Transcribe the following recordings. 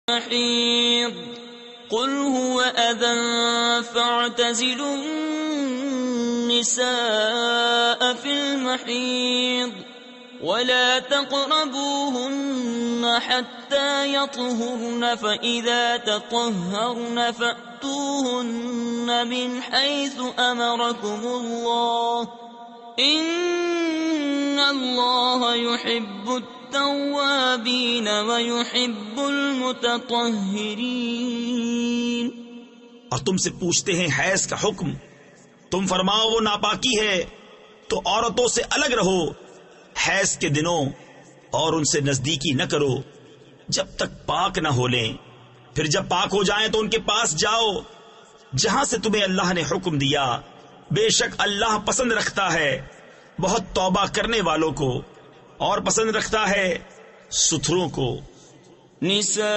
المحيض قل هو أذى فاعتزلوا النساء في المحيض ولا تقربوهن حتى يطهرن فإذا تطهرن فأتوهن من حيث أمركم الله إن الله يحب التوابين ويحب المتطهرين۔ اور تم سے پوچھتے ہیں حیض کا حکم، تم فرماؤ وہ ناپاکی ہے تو عورتوں سے الگ رہو حیض کے دنوں اور ان سے نزدیکی نہ کرو جب تک پاک نہ ہو لیں، پھر جب پاک ہو جائیں تو ان کے پاس جاؤ جہاں سے تمہیں اللہ نے حکم دیا، بے شک اللہ پسند رکھتا ہے بہت توبہ کرنے والوں کو اور پسند رکھتا ہے ستھروں کو۔ نساؤكم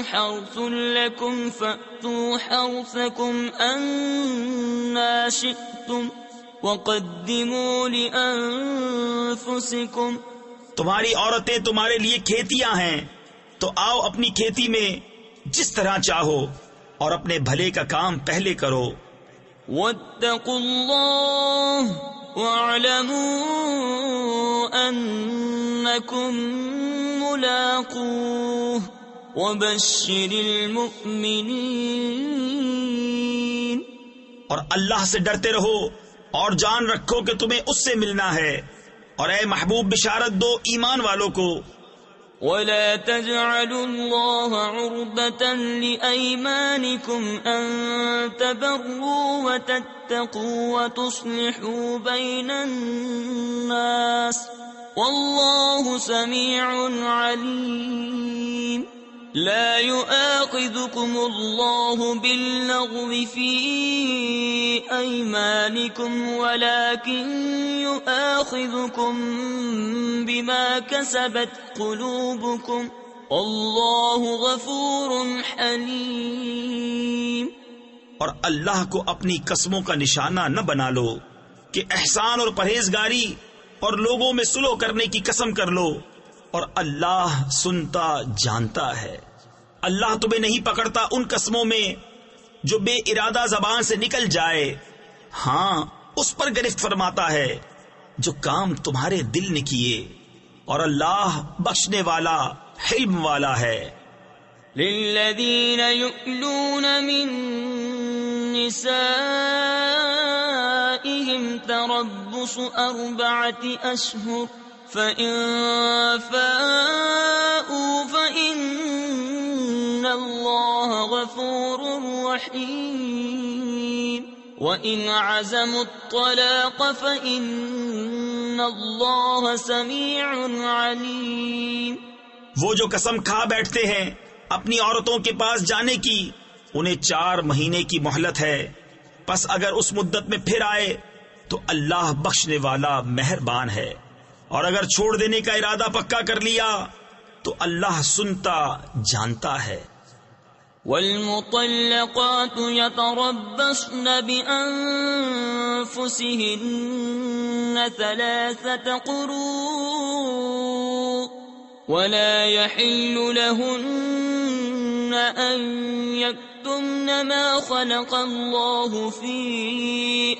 حرث لكم فأتوا حرثكم أنا شئتم وقدموا لأنفسكم۔ تمہاری عورتیں تمہارے لیے کھیتیاں ہیں تو آؤ اپنی کھیتی میں جس طرح چاہو اور اپنے بھلے کا کام پہلے کرو۔ واتقوا اللہ واعلموا انکم ملاقوہ وبشر المؤمنین۔ اور اللہ سے ڈرتے رہو اور جان رکھو کہ تمہیں اس سے ملنا ہے، اور اے محبوب بشارت دو ایمان والوں کو۔ وَلَا تَجْعَلُوا اللَّهَ عُرْضَةً لِأَيْمَانِكُمْ أَن تَبَرُّوا وَتَتَّقُوا وَتُصْلِحُوا بَيْنَ النَّاسِ وَاللَّهُ سَمِيعٌ عَلِيمٌ۔ لا يؤاخذكم الله باللغو في أيمانكم ولكن يؤاخذكم بما كسبت قلوبكم والله غفور حليم۔ اور اللہ کو اپنی قسموں کا نشانہ نہ بنا لو کہ احسان اور پرہیزگاری اور لوگوں میں صلح کرنے کی قسم کر لو، اور اللہ سنتا جانتا ہے۔ اللہ تمہیں نہیں پکڑتا ان قسموں میں جو بے ارادہ زبان سے نکل جائے، ہاں اس پر گرفت فرماتا ہے جو کام تمہارے دل نے کیے، اور اللہ بخشنے والا حلم والا ہے۔ للذین یؤلون من نسائهم تربص 4 أشهر فَإِن فَاءُوا فَإِنَّ اللَّهَ غَفُورٌ رَّحِيمٌ وَإِنْ عَزَمُوا الطَّلَاقَ فَإِنَّ اللَّهَ سَمِيعٌ عَلِيمٌ۔ وہ جو قسم کھا بیٹھتے ہیں اپنی عورتوں کے پاس جانے کی، انہیں 4 مہینے کی مہلت ہے، پس اگر اس مدت میں پھر آئے تو اللہ بخشنے والا مہربان ہے، اور اگر چھوڑ دینے کا ارادہ پکا کر لیا تو اللہ سنتا جانتا ہے۔ والمطلقات يتربصن بأنفسهن 3 قروء ولا يحل لهن أن يكتمن ما خلق الله في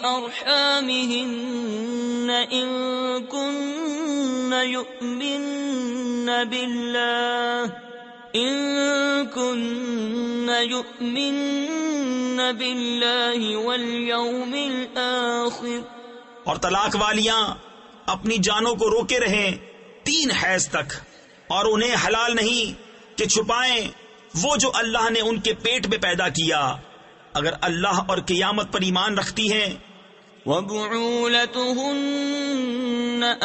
أرحامهن إن كن يؤمن بالله واليوم الآخر۔ اور طلاق والیاں اپنی جانوں کو روکے رہیں 3 حیض تک، اور انہیں حلال نہیں کہ چھپائیں وہ جو اللہ نے ان کے پیٹ میں پیدا کیا، اگر اللہ اور قیامت پر ایمان رکھتی ہیں۔ وَبُعُولَتُهُنَّ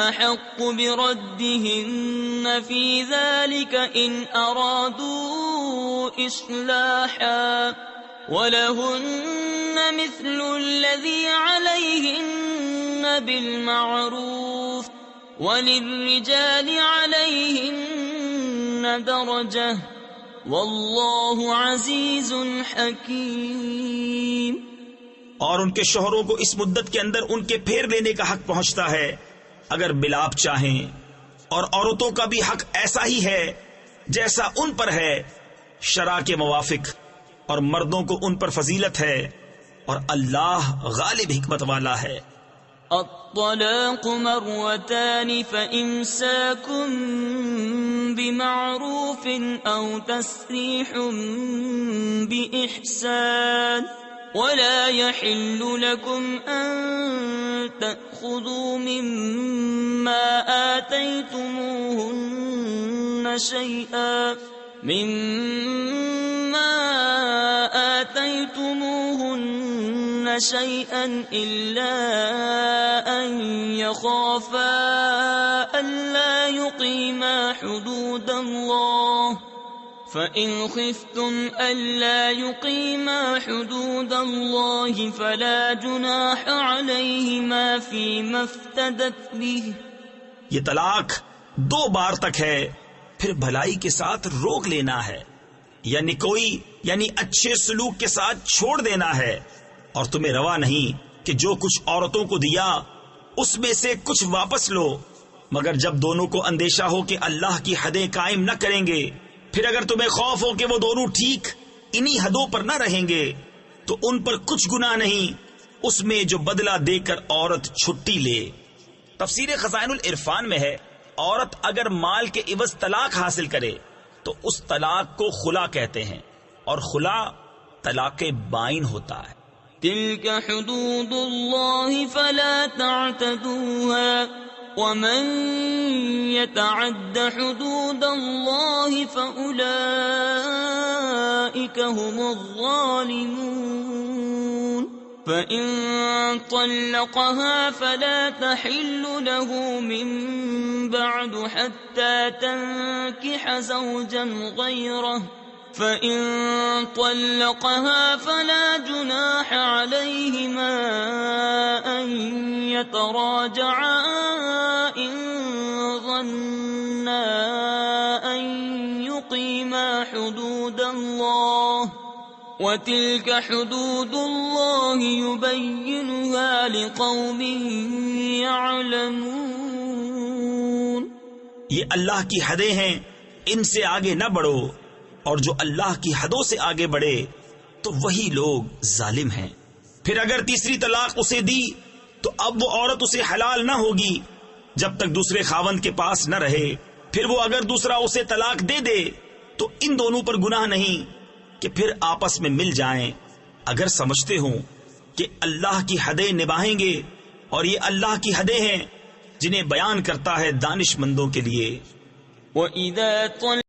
أَحَقُّ بِرَدِّهِنَّ فِي ذَلِكَ إِنْ أَرَادُوا إِصْلَاحًا وَلَهُنَّ مِثْلُ الَّذِي عَلَيْهِنَّ بِالْمَعْرُوفِ وَلِلرِّجَالِ عَلَيْهِنَّ دَرَجَةٌ وَاللَّهُ عَزِيزٌ حَكِيمٌ۔ اور ان کے شوہروں کو اس مدت کے اندر ان کے پھیر لینے کا حق پہنچتا ہے اگر بلاپ چاہیں، اور عورتوں کا بھی حق ایسا ہی ہے جیسا ان پر ہے شرع کے موافق، اور مردوں کو ان پر فضیلت ہے، اور اللہ غالب حکمت والا ہے۔ الطلاق مرتان فإمساكم بمعروف أو تسريح بإحسان ولا يحل لكم أن تأخذوا مما آتيتموهن شيئا إلا أن يخافا ألا يقيما حدود الله، فإن خفتم ألا يقيما حدود الله فلا جناح عليهما فيما افتدت به۔ یہ طلاق 2 بار تک ہے، پھر بھلائی کے ساتھ روک لینا ہے، یعنی اچھے سلوک کے ساتھ چھوڑ دینا ہے، اور تمہیں روا نہیں کہ جو کچھ عورتوں کو دیا اس میں سے کچھ واپس لو، مگر جب دونوں کو اندیشہ ہو کہ اللہ کی حدیں قائم نہ کریں گے۔ پھر اگر تمہیں خوف ہو کہ وہ دونوں ٹھیک انہی حدوں پر نہ رہیں گے تو ان پر کچھ گناہ نہیں اس میں جو بدلہ دے کر عورت چھٹی لے۔ تفسیر خزائن العرفان میں ہے، عورت اگر مال کے عوض طلاق حاصل کرے تو اس طلاق کو خلا کہتے ہیں، اور خلا طلاق بائن ہوتا ہے۔ تلك حدود الله فلا تعتدوها ومن يتعد حدود الله فأولئك هم الظالمون۔ فإن طلقها فلا تحل له من بعد حتى تنكح زوجا غيره، فإن طلقها فلا جناح عليهما أن يتراجعا إن ظنا أن يقيما حدود الله، وتلك حدود الله يبينها لقوم يعلمون۔ یہ اللہ کی حدیں ہیں، ان سے آگے نہ بڑھو، اور جو اللہ کی حدوں سے آگے بڑھے تو وہی لوگ ظالم ہیں۔ پھر اگر تیسری طلاق اسے دی تو اب وہ عورت اسے حلال نہ ہوگی جب تک دوسرے خاوند کے پاس نہ رہے۔ پھر وہ اگر دوسرا اسے طلاق دے دے تو ان دونوں پر گناہ نہیں کہ پھر آپس میں مل جائیں، اگر سمجھتے ہوں کہ اللہ کی حدیں نبھائیں گے، اور یہ اللہ کی حدیں ہیں جنہیں بیان کرتا ہے دانش مندوں کے لیے۔ وَإِذَا